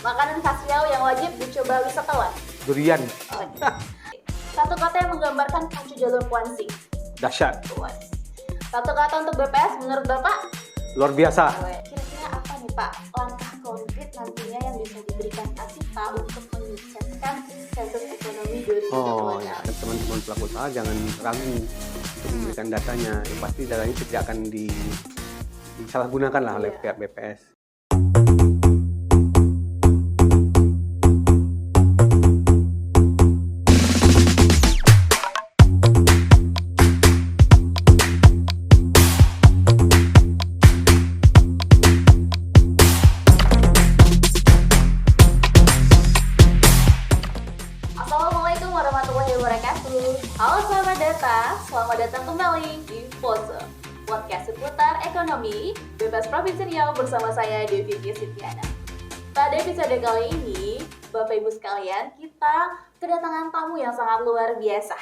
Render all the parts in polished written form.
Makanan khas Riau yang wajib dicoba wisatawan. Durian. Oh, satu kata yang menggambarkan pacu jalur Puansi. Dahsyat. Puas. Satu kata untuk BPS menurut Bapak? Luar biasa. Kira-kira apa nih Pak langkah konkret nantinya yang bisa diberikan Asita untuk menyukseskan sensus ekonomi 2020? Oh ya, teman-teman pelaku usaha jangan ragu untuk memberikan datanya. Yang pasti datanya tidak akan disalahgunakan lah oleh pihak BPS. Assalamualaikum warahmatullahi wabarakatuh. Halo sahabat data, selamat datang kembali di Pose, podcast seputar ekonomi bebas Provinsi Riau bersama saya Devi Sitiana. Pada episode kali ini, Bapak Ibu sekalian, kita kedatangan tamu yang sangat luar biasa.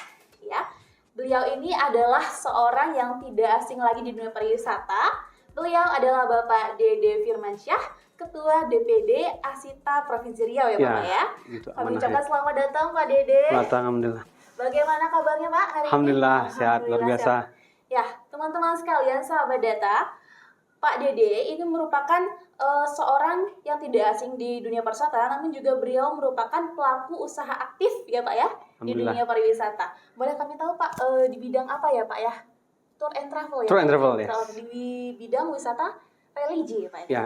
Ya, beliau ini adalah seorang yang tidak asing lagi di dunia pariwisata. Beliau adalah Bapak Dede Firmansyah, Ketua DPD Asita Provinsi Riau ya Bapak ya. Kami ucapkan selamat datang Pak Dede. Selamat datang, alhamdulillah. Bagaimana kabarnya Pak hari Alhamdulillah, ini? sehat, luar biasa. Sehat. Ya, teman-teman sekalian, sahabat data, Pak Dede ini merupakan seorang yang tidak asing di dunia pariwisata, namun juga beliau merupakan pelaku usaha aktif ya Pak ya di dunia pariwisata. Boleh kami tahu Pak di bidang apa ya Pak ya? Tour and travel ya. Tour and travel ya. Di bidang wisata religi ya Pak ya. Ya,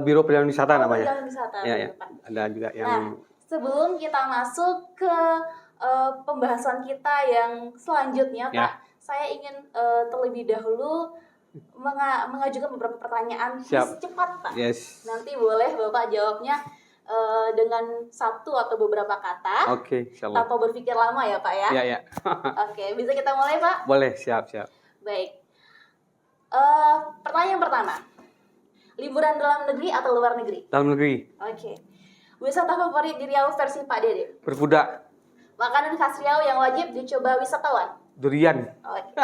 Biro Pelayanan Wisata namanya. Pelayanan wisata. Ya. Pak. Ada juga yang. Nah, sebelum kita masuk ke pembahasan kita yang selanjutnya Pak, saya ingin terlebih dahulu mengajukan beberapa pertanyaan cepat Pak. Yes. Nanti boleh Bapak jawabnya dengan satu atau beberapa kata. Oke, insyaallah. Tanpa berpikir lama ya Pak ya. Ya. Oke, bisa kita mulai Pak? Boleh, siap. Baik. Pertanyaan pertama. Liburan dalam negeri atau luar negeri? Dalam negeri. Oke. Wisata favorit di Riau versi Pak Dede? Berkuda. Makanan khas Riau yang wajib dicoba wisatawan? Durian. Oke.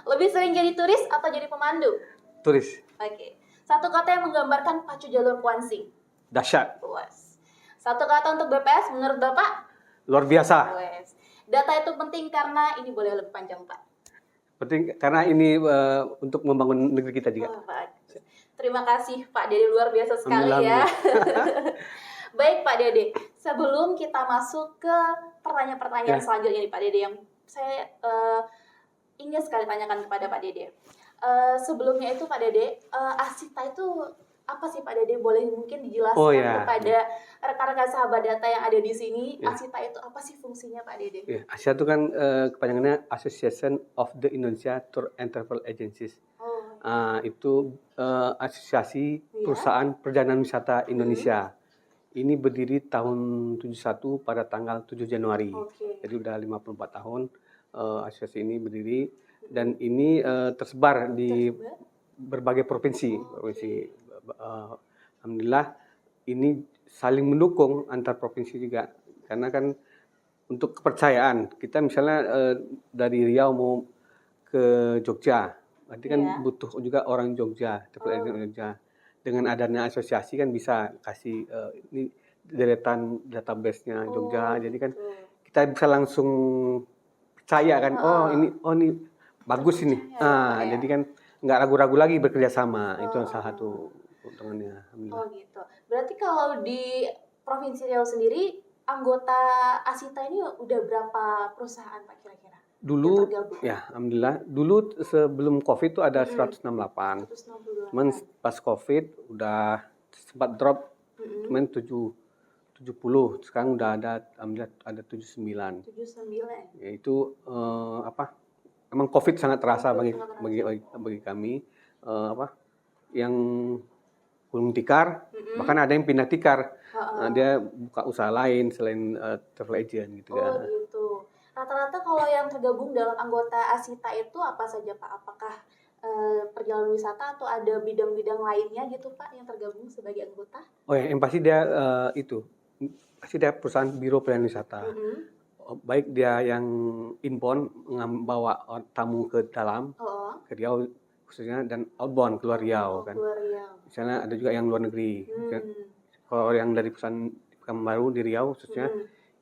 Lebih sering jadi turis atau jadi pemandu? Turis. Oke. Satu kata yang menggambarkan pacu jalur Puansi? Dahsyat. Puas. Satu kata untuk BPS menurut Bapak? Luar biasa. Puas. Data itu penting karena ini boleh lebih panjang Pak. Penting karena ini untuk membangun negeri kita juga. Oh, Pak. Terima kasih Pak Dede, luar biasa sekali ya. Baik Pak Dede, sebelum kita masuk ke pertanyaan-pertanyaan selanjutnya nih Pak Dede yang saya ingin sekali tanyakan kepada Pak Dede. Sebelumnya itu Pak Dede, Asita itu apa sih Pak Dede? Boleh mungkin dijelaskan kepada rekan-rekan sahabat data yang ada di sini. Asita itu apa sih fungsinya Pak Dede? Ya, Asita itu kan kepanjangannya Association of the Indonesia Tour and Travel Agencies. Itu asosiasi perusahaan perjalanan wisata Indonesia. Ini berdiri tahun 71 pada tanggal 7 Januari. Jadi udah 54 tahun asosiasi ini berdiri dan ini tersebar di berbagai provinsi. Alhamdulillah ini saling mendukung antar provinsi juga. Karena kan untuk kepercayaan, kita misalnya dari Riau mau ke Jogja, berarti kan butuh juga orang Jogja, travel agent Jogja. Dengan adanya asosiasi kan bisa kasih ini deretan database-nya Jogja. Jadi kan kita bisa langsung percaya kan, ini bagus ini. Jadi kan nggak ragu-ragu lagi bekerja sama. Itu salah satu keuntungannya. Oh gitu. Berarti kalau di Provinsi Riau sendiri anggota Asita ini udah berapa perusahaan Pak kira-kira? Dulu ya alhamdulillah dulu sebelum Covid itu ada 168. Cuman pas Covid udah sempat drop cuman 70. Sekarang udah ada alhamdulillah ada 79. Ya itu emang Covid sangat terasa bagi kami yang gulung tikar, bahkan ada yang pindah tikar. Dia buka usaha lain selain travel agent gitu ya. Gitu. Rata-rata kalau yang tergabung dalam anggota Asita itu apa saja Pak? Apakah perjalanan wisata atau ada bidang-bidang lainnya gitu Pak yang tergabung sebagai anggota? Oh ya, yang pasti dia pasti dia perusahaan biro pelayanan wisata. Baik dia yang inbound membawa tamu ke dalam, ke Riau khususnya, dan outbound keluar Riau kan. Misalnya ada juga yang luar negeri. Kalau yang dari Pekanbaru di Riau khususnya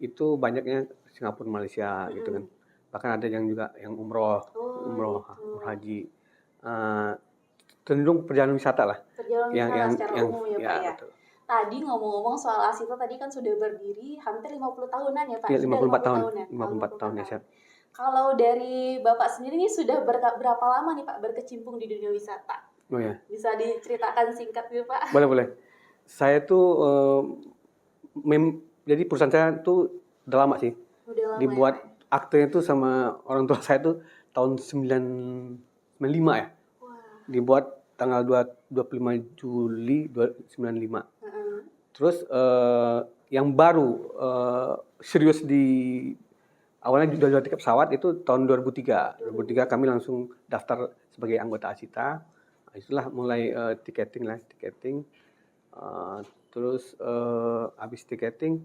itu banyaknya Singapura, Malaysia gitu kan. Bahkan ada yang juga yang umroh gitu. haji. Cenderung perjalanan wisata lah. Perjalanan wisata secara umum ya Pak ya. Betul. Tadi ngomong-ngomong soal Asita tadi kan sudah berdiri hampir 50 tahunan ya Pak. Ya, Sudah 54 tahun. ya? 54 tahun ya, Chef. Kalau dari Bapak sendiri nih sudah berapa lama nih Pak berkecimpung di dunia wisata? Oh ya. Bisa diceritakan singkat gitu Pak? Boleh. Saya tuh jadi perusahaan saya tuh udah lama sih. Udah lama Dibuat ya, aktenya tuh sama orang tua saya tuh tahun 95 ya. Wah. Dibuat tanggal 25 Juli 95. Terus yang baru serius di awalnya jual tiket pesawat itu tahun 2003. 2003 kami langsung daftar sebagai anggota Asita. Itulah mulai tiketing. Terus habis tiketing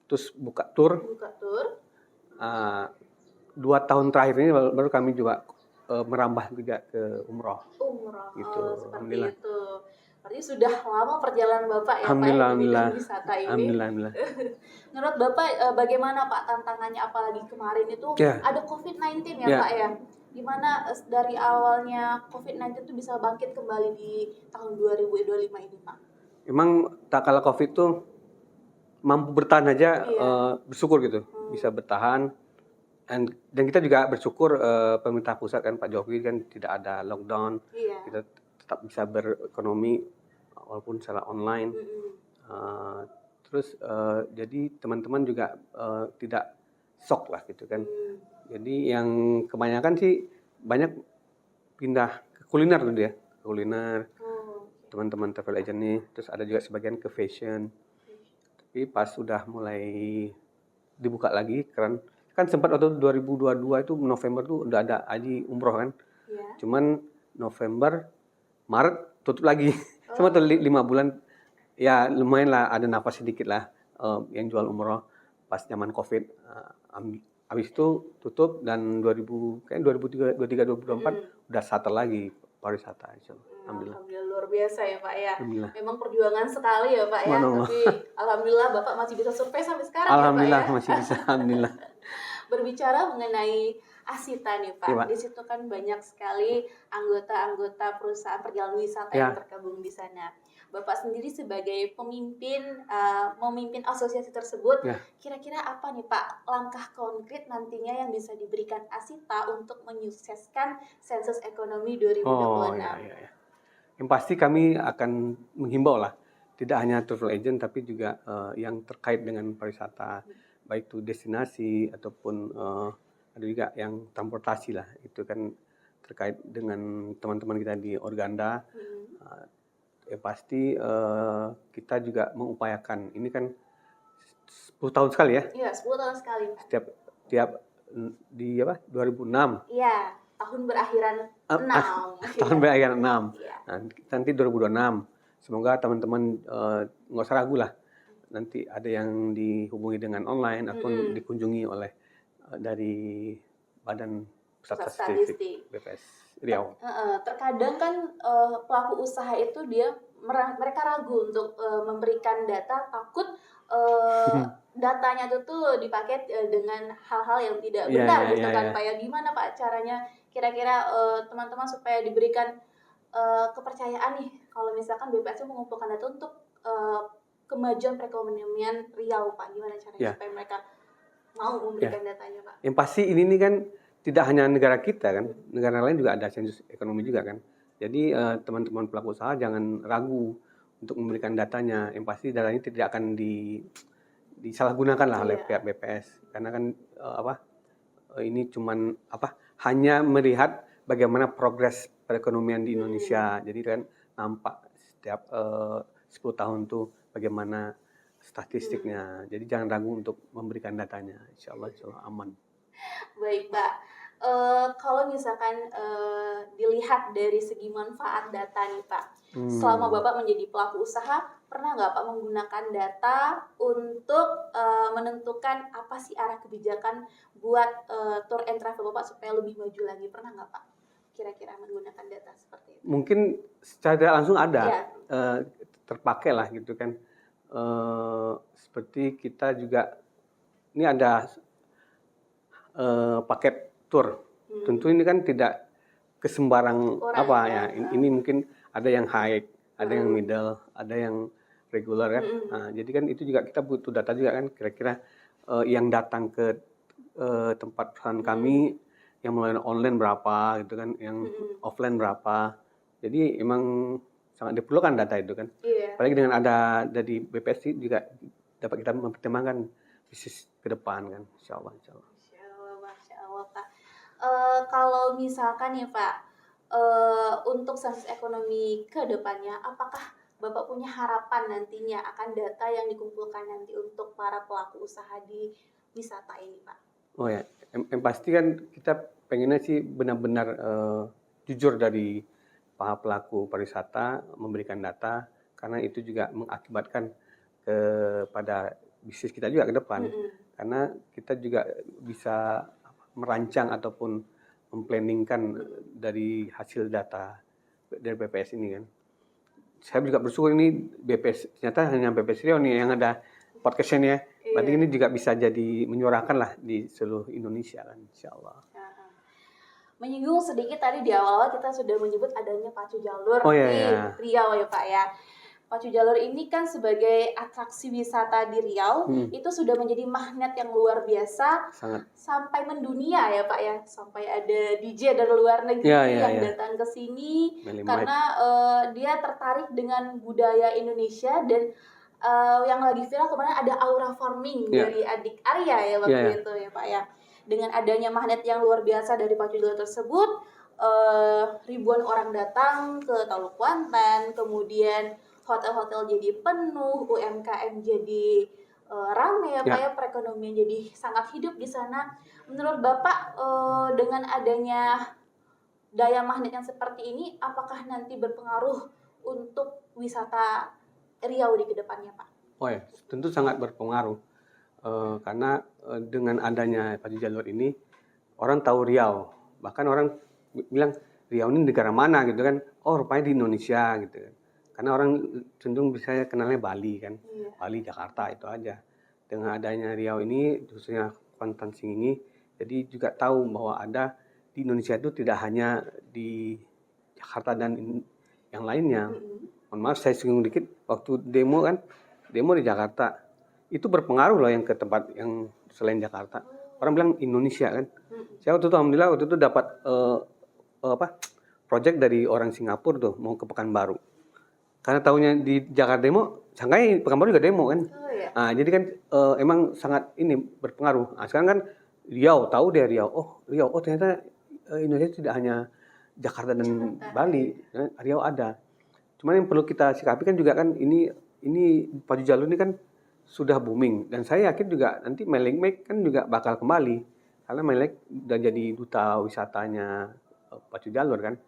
terus buka tour. 2 tahun terakhir ini baru kami juga merambah juga ke umroh. Gitu. Seperti itu. Berarti sudah lama perjalanan Bapak ya Pak di bidang wisata ini. Alhamdulillah. Menurut Bapak bagaimana Pak tantangannya, apalagi kemarin itu ada COVID-19 ya Pak ya? Gimana dari awalnya COVID-19 itu bisa bangkit kembali di tahun 2025 ini Pak? Emang tak kala COVID tuh mampu bertahan aja, bersyukur gitu, bisa bertahan. Dan kita juga bersyukur pemerintah pusat kan Pak Jokowi kan tidak ada lockdown, kita tetap bisa berekonomi walaupun secara online. Terus jadi teman-teman juga tidak shock lah gitu kan. Jadi yang kebanyakan sih banyak pindah ke kuliner tuh dia, teman-teman travel agent nih. Terus ada juga sebagian ke fashion. Tapi pas sudah mulai dibuka lagi kan sempat waktu 2022 itu November tuh udah ada haji umroh kan. Cuman November, Maret tutup lagi. Cuma tuh 5 bulan ya lumayan lah, ada nafas sedikit lah yang jual umroh pas zaman Covid. Habis itu tutup dan 2023 2024 udah starter lagi pariwisata. Alhamdulillah. Alhamdulillah luar biasa ya Pak ya. Memang perjuangan sekali ya Pak ya. Tapi alhamdulillah Bapak masih bisa survei sampai sekarang alhamdulillah, ya Pak ya. masih bisa, alhamdulillah. Berbicara mengenai Asita nih Pak, di situ kan banyak sekali anggota-anggota perusahaan perjalanan wisata yang tergabung di sana. Bapak sendiri sebagai memimpin asosiasi tersebut, kira-kira apa nih Pak langkah konkret nantinya yang bisa diberikan Asita untuk menyukseskan sensus ekonomi 2026? Yang pasti kami akan menghimbau lah, tidak hanya travel agent tapi juga yang terkait dengan pariwisata, baik itu destinasi ataupun ada juga yang transportasi lah, itu kan terkait dengan teman-teman kita di Organda. Ya pasti kita juga mengupayakan, ini kan 10 tahun sekali ya? Iya, 10 tahun sekali. Tiap di 2006. Iya, tahun berakhiran 6. Tahun berakhiran 6. Nah, nanti 2026. Semoga teman-teman nggak usah ragu lah. Nanti ada yang dihubungi dengan online ataupun dikunjungi oleh dari Badan Pusat Statistik BPS Riau. Terkadang kan pelaku usaha itu mereka ragu untuk memberikan data, takut datanya itu tuh dipakai dengan hal-hal yang tidak benar gitu kan Pak ya. Gimana Pak caranya kira-kira teman-teman supaya diberikan kepercayaan nih kalau misalkan BPS mengumpulkan data untuk kemajuan perekonomian Riau Pak, gimana caranya supaya mereka mau memberikan datanya Pak? Yang pasti ini nih kan tidak hanya negara kita kan, negara lain juga ada sensus ekonomi juga kan. Jadi teman-teman pelaku usaha jangan ragu untuk memberikan datanya. Yang pasti datanya tidak akan disalahgunakan lah oleh pihak BPS, karena kan ini cuman hanya melihat bagaimana progres perekonomian di Indonesia. Jadi kan nampak setiap 10 tahun tuh bagaimana statistiknya. Jadi jangan ragu untuk memberikan datanya. Insya Allah aman. Baik Pak. Kalau misalkan dilihat dari segi manfaat data nih Pak, selama Bapak menjadi pelaku usaha, pernah nggak Pak menggunakan data untuk menentukan apa sih arah kebijakan buat tour and travel Bapak supaya lebih maju lagi? Pernah nggak Pak kira-kira menggunakan data seperti itu? Mungkin secara langsung ada. terpakai lah gitu kan. Seperti kita juga ini ada paket tour. Tentu ini kan tidak kesembarang apa ya. Ini mungkin ada yang high, ada yang middle, ada yang regular kan. Nah, jadi kan itu juga kita butuh data juga kan, kira-kira yang datang ke tempat perusahaan kami yang melalui online berapa gitu kan, yang offline berapa. Jadi emang sangat diperlukan data itu kan. Apalagi dengan ada dari BPS juga dapat kita mempertimbangkan bisnis ke depan kan, insya Allah. Masya Allah Pak. Kalau misalkan ya Pak, untuk sensus ekonomi ke depannya, apakah Bapak punya harapan nantinya akan data yang dikumpulkan nanti untuk para pelaku usaha di wisata ini Pak? Oh ya, yang pasti kan kita pengennya sih benar-benar jujur dari para pelaku pariwisata memberikan data, karena itu juga mengakibatkan kepada bisnis kita juga ke depan. Karena kita juga bisa merancang ataupun memplanningkan dari hasil data dari BPS ini kan. Saya juga bersyukur ini BPS, ternyata hanya BPS Riau nih yang ada podcastnya ya. Berarti ini juga bisa jadi menyuarakan lah di seluruh Indonesia kan, insya Allah. Menyinggung sedikit tadi di awal kita sudah menyebut adanya pacu jalur di Riau ya Pak ya. Pacu jalur ini kan sebagai atraksi wisata di Riau itu sudah menjadi magnet yang luar biasa. Sangat. Sampai mendunia ya Pak ya, sampai ada DJ dari luar negeri yang datang ke sini karena dia tertarik dengan budaya Indonesia. Dan yang lagi viral kemarin ada aura farming dari adik Arya ya waktu itu ya Pak ya. Dengan adanya magnet yang luar biasa dari pacu jalur tersebut, ribuan orang datang ke Teluk Kuantan, kemudian hotel-hotel jadi penuh, UMKM jadi rame ya Pak ya, perekonomian jadi sangat hidup di sana. Menurut Bapak dengan adanya daya magnet yang seperti ini, apakah nanti berpengaruh untuk wisata Riau di kedepannya Pak? Oh ya, tentu sangat berpengaruh karena dengan adanya pacu jalur ini orang tahu Riau, bahkan orang bilang Riau ini negara mana gitu kan, oh rupanya di Indonesia gitu kan. Karena orang cenderung bisa kenalnya Bali kan, Bali, Jakarta itu aja. Dengan adanya Riau ini, khususnya Kuantan Singingi, jadi juga tahu bahwa ada di Indonesia itu tidak hanya di Jakarta dan yang lainnya. Mohon maaf saya singgung dikit, waktu demo di Jakarta, itu berpengaruh loh yang ke tempat yang selain Jakarta. Orang bilang Indonesia kan. Saya alhamdulillah waktu itu dapat project dari orang Singapura tuh, mau ke Pekanbaru. Karena tahunya di Jakarta demo, sangkanya Pekanbaru juga demo kan. Nah, jadi kan emang sangat ini berpengaruh. Nah, sekarang kan Riau, tahu deh Riau. Oh ternyata Indonesia tidak hanya Jakarta dan Bali, Riau ada. Cuman yang perlu kita sikapi kan juga kan ini pacu jalur ini kan sudah booming, dan saya yakin juga nanti Melek kan juga bakal kembali karena Melek udah jadi duta wisatanya pacu jalur kan,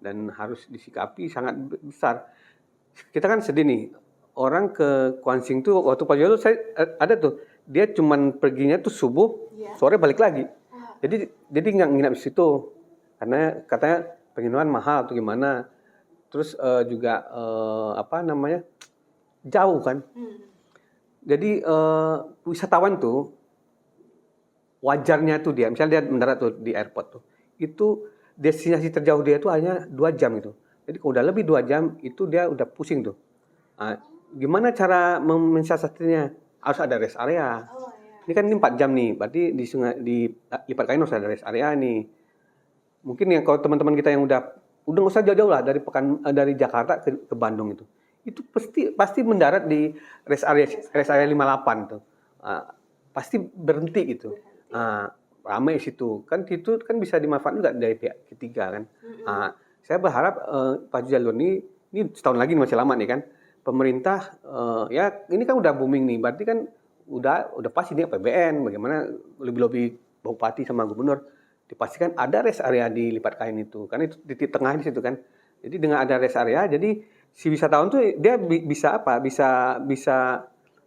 dan harus disikapi sangat besar. Kita kan sedih nih, orang ke Kuansing tuh waktu pacu jalur saya ada tuh, dia cuman perginya tuh subuh, sore balik lagi. Jadi nggak nginap di situ karena katanya penginapan mahal atau gimana. Terus juga jauh kan. Jadi wisatawan tuh wajarnya tuh dia, misalnya dia mendarat tuh di airport tuh, itu destinasi terjauh dia tuh hanya 2 jam itu. Jadi kalau udah lebih 2 jam itu dia udah pusing tuh. Nah, gimana cara mensiasatinya? Harus ada rest area. Ini kan 4 jam nih, berarti di Lipat Kain harus ada rest area nih. Mungkin yang kalau teman-teman kita yang udah nggak usah jauh-jauh lah dari Jakarta ke Bandung itu pasti mendarat di rest area 58 tuh. Pasti berhenti gitu. Ramai situ. Kan itu kan bisa dimanfaatkan juga dari pihak ketiga kan. Saya berharap pacu jalur ini setahun lagi masih lama nih kan. Pemerintah ya ini kan udah booming nih. Berarti kan udah pasti nih APBN, bagaimana lebih-lebih bupati sama gubernur dipastikan ada rest area di Lipat Kain itu. Karena itu di tengah di situ kan. Jadi dengan ada rest area, jadi si wisatawan tuh dia bisa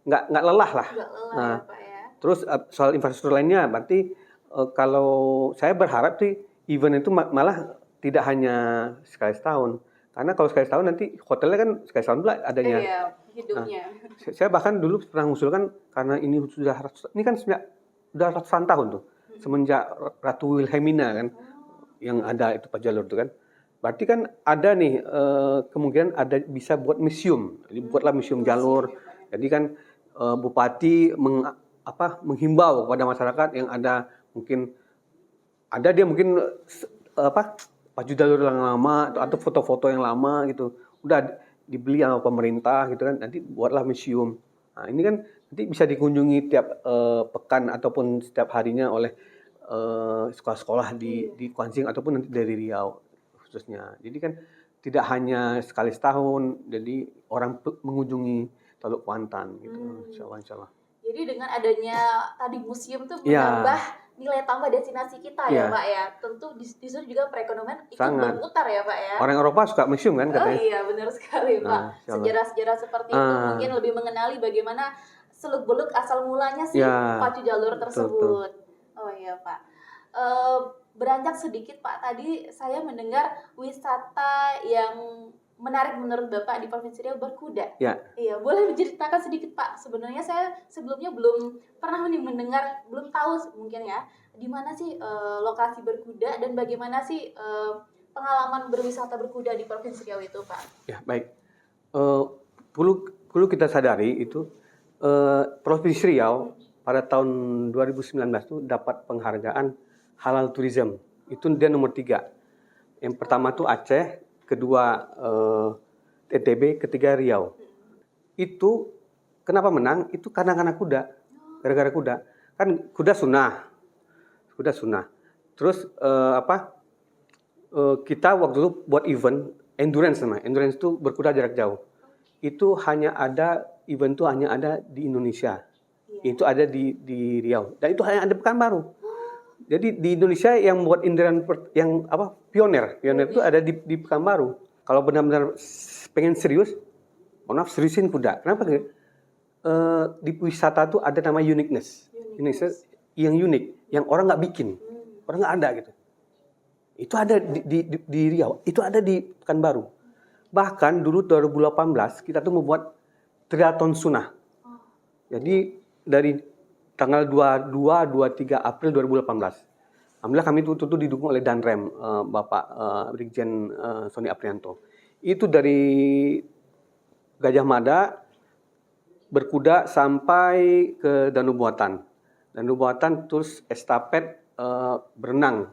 nggak lelah lah. Ya, Pak, ya. Terus soal infrastruktur lainnya, berarti kalau saya berharap sih event itu malah tidak hanya sekali setahun, Karena kalau sekali setahun nanti hotelnya kan sekali setahun pula adanya. Iya, hidupnya. Saya bahkan dulu pernah mengusulkan karena ini ini kan sudah ratusan tahun tuh semenjak Ratu Wilhelmina kan yang ada itu Pak Jalur itu kan. Berarti kan ada nih kemungkinan ada bisa buat museum. Jadi buatlah museum Jalur. Jadi kan bupati menghimbau kepada masyarakat yang ada mungkin baju jalur yang lama atau foto-foto yang lama gitu udah dibeli sama pemerintah gitu kan, nanti buatlah museum. Nah, ini kan nanti bisa dikunjungi tiap pekan ataupun setiap harinya oleh sekolah-sekolah di Kuansing ataupun nanti dari Riau khususnya. Jadi kan tidak hanya sekali setahun, jadi orang mengunjungi Teluk Kuantan gitu. Insyaallah. Jadi dengan adanya tadi museum tuh menambah nilai tambah destinasi kita ya Pak ya. Tentu di situ juga perekonomian ikut berputar ya Pak ya. Orang Eropa suka museum kan katanya. Oh iya benar sekali Pak. Sejarah-sejarah seperti itu mungkin lebih mengenali bagaimana seluk-beluk asal mulanya sih pacu jalur tersebut. Betul. Oh iya Pak. Beranjak sedikit Pak, tadi saya mendengar wisata yang menarik menurut Bapak di Provinsi Riau berkuda. Ya. Iya, boleh diceritakan sedikit Pak. Sebenarnya saya sebelumnya belum pernah mendengar, belum tahu mungkin ya, di mana sih lokasi berkuda dan bagaimana sih pengalaman berwisata berkuda di Provinsi Riau itu Pak. Ya, baik. Perlu kita sadari itu Provinsi Riau pada tahun 2019 itu dapat penghargaan Halal Tourism. Itu dia nomor 3. Yang pertama tuh Aceh, kedua NTB, ketiga Riau. Itu kenapa menang? Itu karena kuda. Gara-gara kuda. Kan kuda sunnah. Terus kita waktu itu buat event endurance namanya. Endurance itu berkuda jarak jauh. Itu event itu hanya ada di Indonesia. Itu ada di Riau. Dan itu hanya ada Pekanbaru. Jadi di Indonesia yang buat endurance pioner itu ada di Pekanbaru. Kalau benar-benar pengen serius, seriusin kuda. Kenapa? Di wisata tuh ada nama uniqueness yang unik, yang orang nggak bikin, orang nggak ada gitu. Itu ada di Riau, itu ada di Pekanbaru. Bahkan dulu 2018 kita tuh membuat triathlon sunnah. Jadi dari tanggal 22-23 April 2018. Alhamdulillah kami itu didukung oleh Danrem, Bapak Brigjen Sony Aprianto. Itu dari Gajah Mada berkuda sampai ke Danau Buatan. Danau Buatan terus estafet berenang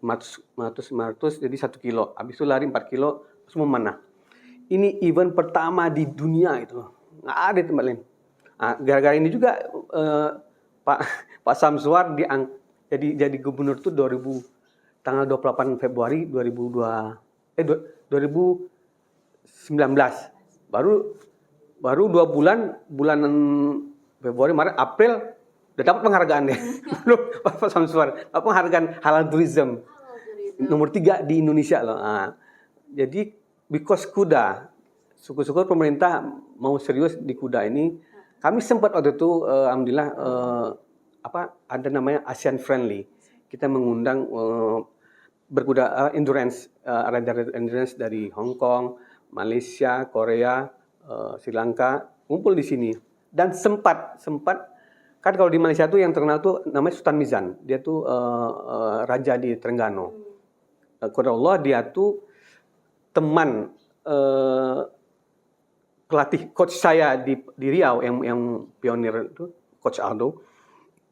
500 jadi 1 kilo. Habis itu lari 4 kilo terus memanah. Ini event pertama di dunia itu. Nggak ada tempat lain. Nah, gara-gara ini juga Pak Samsuar jadi gubernur itu tanggal 28 Februari 2019. Baru 2 bulan Februari, Maret, April udah dapat penghargaan deh. Pak Samsuar, penghargaan Halal Tourism. Nomor 3 di Indonesia loh. Nah, jadi because kuda, syukur-syukur pemerintah mau serius di kuda ini. Kami sempat waktu itu alhamdulillah ada namanya ASEAN Friendly. Kita mengundang berkuda endurance dari Hong Kong, Malaysia, Korea, Sri Lanka ngumpul di sini. Dan sempat kan kalau di Malaysia tuh yang terkenal tuh namanya Sultan Mizan. Dia tuh raja di Terengganu. Qadarullah dia tuh teman pelatih coach saya di Riau yang pionir itu Coach Aldo.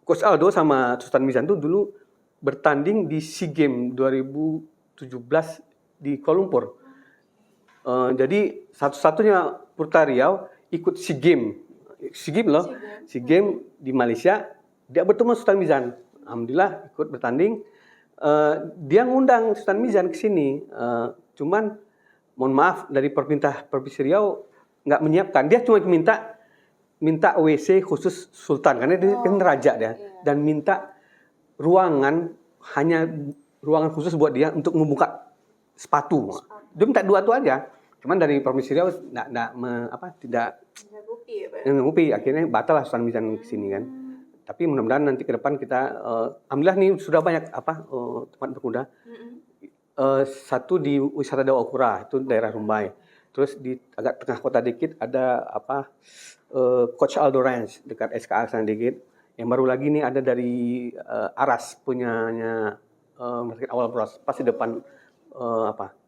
Coach Aldo sama Sultan Mizan itu dulu bertanding di SEA Games 2017 di Kuala Lumpur. Jadi satu-satunya Putra Riau ikut SEA Games. SEA Games di Malaysia, dia bertemu Sultan Mizan. Alhamdulillah ikut bertanding. Dia ngundang Sultan Mizan ke sini. Cuman mohon maaf dari pemerintah Provinsi Riau nggak menyiapkan. Dia cuma minta WC khusus Sultan karena dia kan raja dia, dan minta hanya ruangan khusus buat dia untuk membuka sepatu. Dia minta 2 tuh aja. Cuman dari Provinsi Riau tidak mengikuti. Akhirnya batal lah Sultan Mizan ke sini kan. Tapi mudah-mudahan nanti ke depan kita alhamdulillah nih sudah banyak tempat berkuda. Satu di wisata Dawakura, itu daerah Rumbai. Terus di agak tengah kota dikit ada Coach Aldo Ranch dekat SKA sana dikit. Yang baru lagi nih ada dari Aras punyanya Masjid Awal Bros, pasti depan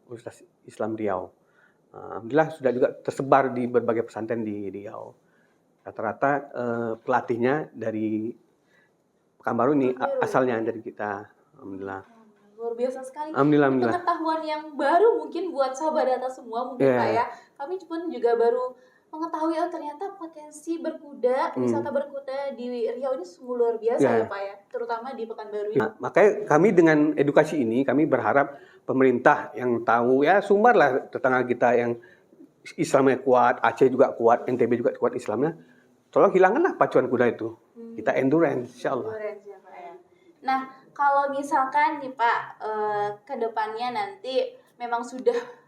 Universitas Islam Riau. Alhamdulillah sudah juga tersebar di berbagai pesantren di Riau. Rata-rata pelatihnya dari Pekanbaru ini asalnya dari kita. Alhamdulillah. Luar biasa sekali. Alhamdulillah. Pengetahuan yang baru mungkin buat sahabat data semua mungkin Pak ya. Kami pun juga baru mengetahui ternyata potensi berkuda, wisata berkuda di Riau ini sungguh luar biasa ya Pak ya, terutama di Pekanbaru ini. Nah, makanya kami dengan edukasi ini kami berharap pemerintah yang tahu ya Sumbar lah tetangga kita yang Islamnya kuat, Aceh juga kuat, NTB juga kuat Islamnya, tolong hilangkanlah pacuan kuda itu. Kita endurance insyaallah. Endurance ya Pak ya. Nah, kalau misalkan nih Pak, ke depannya nanti memang sudah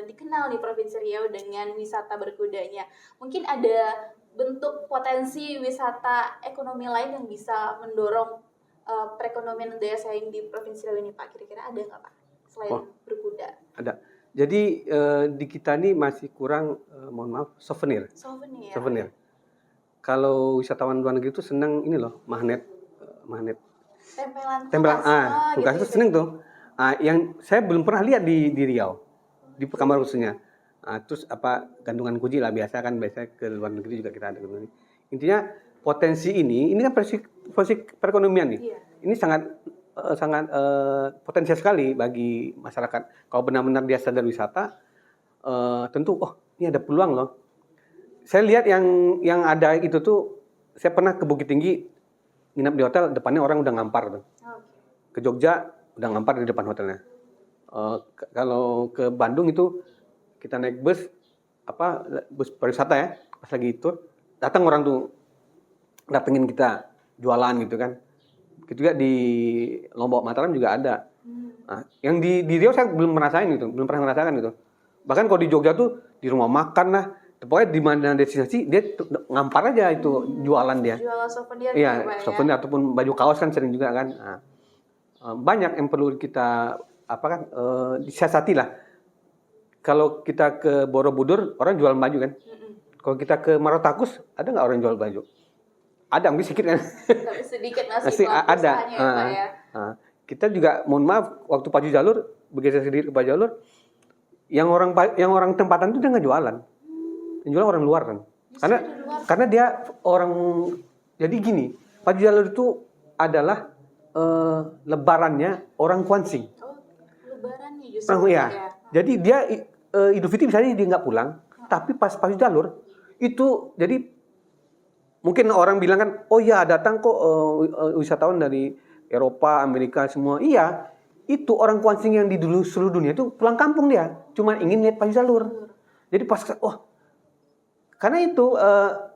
dikenal di Provinsi Riau dengan wisata berkudanya. Mungkin ada bentuk potensi wisata ekonomi lain yang bisa mendorong perekonomian daya saing di Provinsi Riau ini Pak. Kira-kira ada nggak Pak selain berkuda? Ada. Jadi di kita ini masih kurang, mohon maaf, souvenir. Souvenir. Kalau wisatawan luar negeri itu senang ini loh, magnet. Tempelan. Bukan itu seneng tuh. Yang saya belum pernah lihat di Riau, di Pekanbaru khususnya. Terus gantungan kunci lah biasa ke luar negeri juga kita ada gantungan. Intinya potensi ini kan potensi perekonomian nih. Iya. Ini sangat potensial sekali bagi masyarakat. Kalau benar-benar dia sadar wisata, tentu ini ada peluang loh. Saya lihat yang ada itu tuh, saya pernah ke Bukit Tinggi, nginap di hotel, depannya orang udah ngampar tuh. Ke Jogja udah ngampar di depan hotelnya. Kalau ke Bandung itu kita naik bus pariwisata ya, pas lagi itu datang orang tuh datengin kita jualan gitu kan. Gitu juga di Lombok Mataram juga ada. Nah, yang di Riau saya belum merasakan itu. Bahkan kalau di Jogja tuh di rumah makan lah, pokoknya di mana destinasi dia ngampar aja itu jualan dia. Jualan souvenir. Iya, souvenir ataupun baju kaos kan sering juga kan. Nah, banyak yang perlu kita disiasati lah. Kalau kita ke Borobudur orang jual baju kan. Kalau kita ke Marotakus ada nggak orang jual baju? Ada, mungkin sedikit kan. Tapi sedikit masih ada. Ya. Kita juga mohon maaf waktu Pacu Jalur bergeser sedikit ke Pacu Jalur, yang orang tempatan itu dia nggak jualan. Yang jualan orang luar kan. Karena dia orang, jadi gini, Pacu Jalur itu adalah lebarannya orang Kuansing. Lebarannya justru. Ya. Jadi dia Idul Fitri misalnya dia nggak pulang, tapi pas Pacu Jalur itu jadi mungkin orang bilang kan, oh ya datang kok wisatawan dari Eropa, Amerika semua. Iya, itu orang Kuansing yang di seluruh dunia itu pulang kampung dia, cuma ingin lihat Pacu Jalur. Jadi pas, karena itu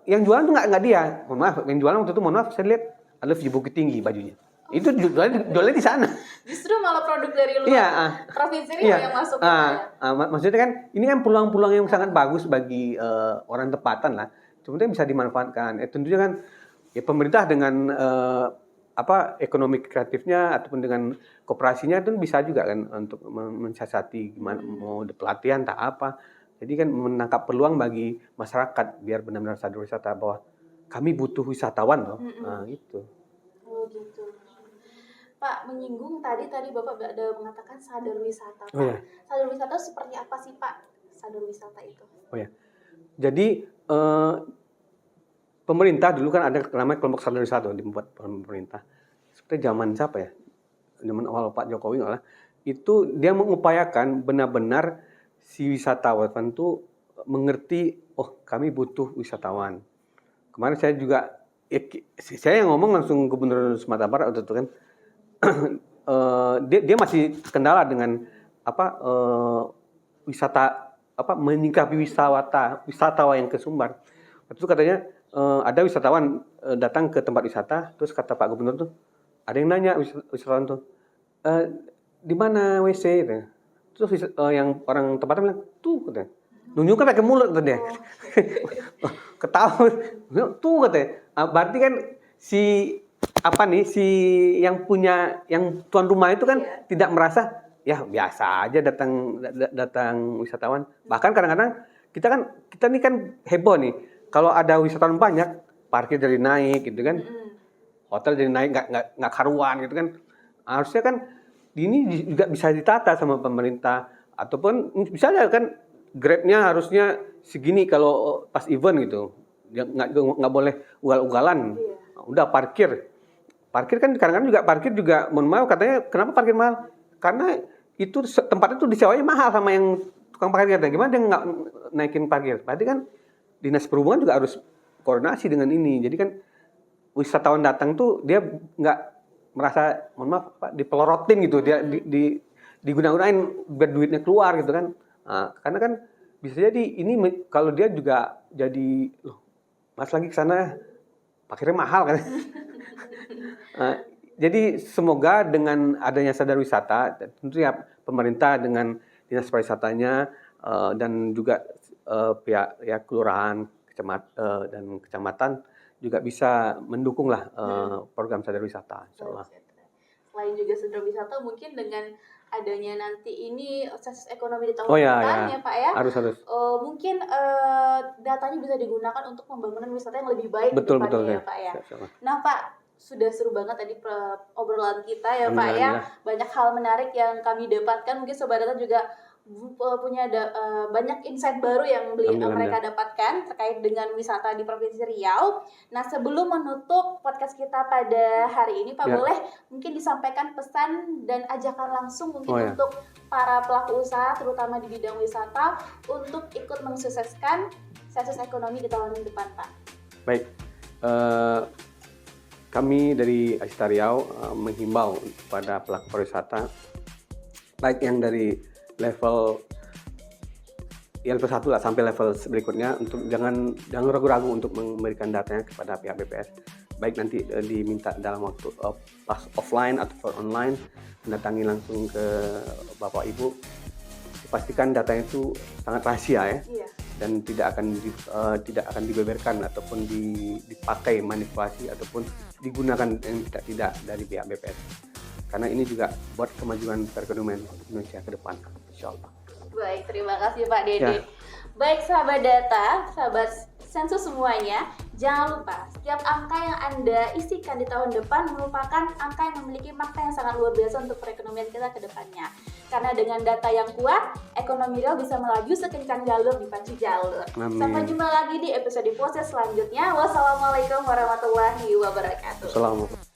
yang jualan tuh nggak dia. Mohon maaf, yang jualan waktu itu saya lihat ada di Bukit Tinggi bajunya. Itu jualnya di sana. Justru malah produk dari luar provinsi Riau yang masuk. Maksudnya kan ini kan peluang-peluang yang sangat bagus bagi orang tempatan lah. Sebenarnya bisa dimanfaatkan. Tentunya kan ya pemerintah dengan ekonomi kreatifnya ataupun dengan kooperasinya itu bisa juga kan untuk mensiasati gimana mau pelatihan tak apa. Jadi kan menangkap peluang bagi masyarakat biar benar-benar sadar wisata bahwa kami butuh wisatawan loh. Nah, itu. Oh gitu. Pak, menyinggung tadi Bapak ada mengatakan sadar wisata. Pak. Sadar wisata seperti apa sih Pak? Sadar wisata itu. Oh ya. Jadi pemerintah dulu kan ada namanya kelompok sadar wisata dibuat pemerintah. Seperti zaman siapa ya? Zaman awal Pak Jokowi malah itu dia mengupayakan benar-benar si wisatawan itu mengerti, kami butuh wisatawan. Kemarin saya juga saya yang ngomong langsung Gubernur Sumatera Barat waktu itu kan dia masih kendala dengan wisata menyingkapi wisatawan yang ke Sumbar. Waktu itu katanya ada wisatawan datang ke tempat wisata, terus kata Pak Gubernur tuh, ada yang nanya wisatawan tuh, di mana WC? Gitu. Terus yang orang tempatnya bilang, tuh katanya, nunjukkan pakai mulut katanya. Ketawa, tuh katanya. Berarti kan si yang tuan rumah itu kan tidak merasa ya biasa aja datang wisatawan. Bahkan kadang-kadang kita nih kan heboh nih. Kalau ada wisatawan banyak, parkir jadi naik gitu kan. Hotel jadi naik nggak karuan gitu kan. Harusnya kan ini juga bisa ditata sama pemerintah ataupun misalnya kan Grab-nya harusnya segini kalau pas event gitu. Nggak boleh ugal-ugalan. Udah parkir kan kadang-kadang juga parkir juga mohon maaf katanya kenapa parkir mahal? Karena itu tempatnya tuh disewanya mahal sama yang tukang parkir. Gimana dia nggak naikin parkir? Berarti kan dinas perhubungan juga harus koordinasi dengan ini. Jadi kan wisatawan datang tuh dia nggak merasa mohon maaf Pak, dipelorotin gitu, dia diguna-gunain biar duitnya keluar gitu kan. Nah, karena kan bisa jadi ini kalau dia juga jadi loh mas lagi ke sana parkirnya mahal kan. Jadi semoga dengan adanya sadar wisata tentu ya pemerintah dengan dinas pariwisatanya dan juga pihak ya kelurahan dan kecamatan juga bisa mendukung lah program sadar wisata insyaallah. Selain juga sadar wisata mungkin dengan adanya nanti ini sensus ekonomi di tahun depan ya Pak ya. Harus. Mungkin datanya bisa digunakan untuk pembangunan wisata yang lebih baik betul ya Pak ya. Nah Pak, sudah seru banget tadi obrolan kita ya Pak ya. Banyak hal menarik yang kami dapatkan. Mungkin Sobat Data juga punya banyak insight baru yang mereka dapatkan terkait dengan wisata di Provinsi Riau. Nah, sebelum menutup podcast kita pada hari ini, Pak, boleh mungkin disampaikan pesan dan ajakan langsung mungkin untuk para pelaku usaha, terutama di bidang wisata, untuk ikut mensukseskan sensus ekonomi di tahun depan, Pak. Baik, kami dari Asita Riau menghimbau kepada pelaku pariwisata, baik yang dari level 1 lah sampai level berikutnya untuk jangan ragu-ragu untuk memberikan datanya kepada pihak BPS. Baik nanti diminta dalam waktu pas offline atau online, mendatangi langsung ke Bapak Ibu. Pastikan datanya itu sangat rahasia ya. Dan tidak akan dibeberkan ataupun dipakai manipulasi ataupun digunakan yang tidak dari pihak BPS. Karena ini juga buat kemajuan perekonomian Indonesia ke depan, insyaallah. Baik, terima kasih Pak Dede. Baik sahabat data, sahabat sensus semuanya, jangan lupa setiap angka yang Anda isikan di tahun depan merupakan angka yang memiliki makna yang sangat luar biasa untuk perekonomian kita ke depannya. Karena dengan data yang kuat, ekonomi Riau bisa melaju sekencang jalur di pacu jalur. Amin. Sampai jumpa lagi di episode proses selanjutnya. Wassalamualaikum warahmatullahi wabarakatuh. Assalamualaikum.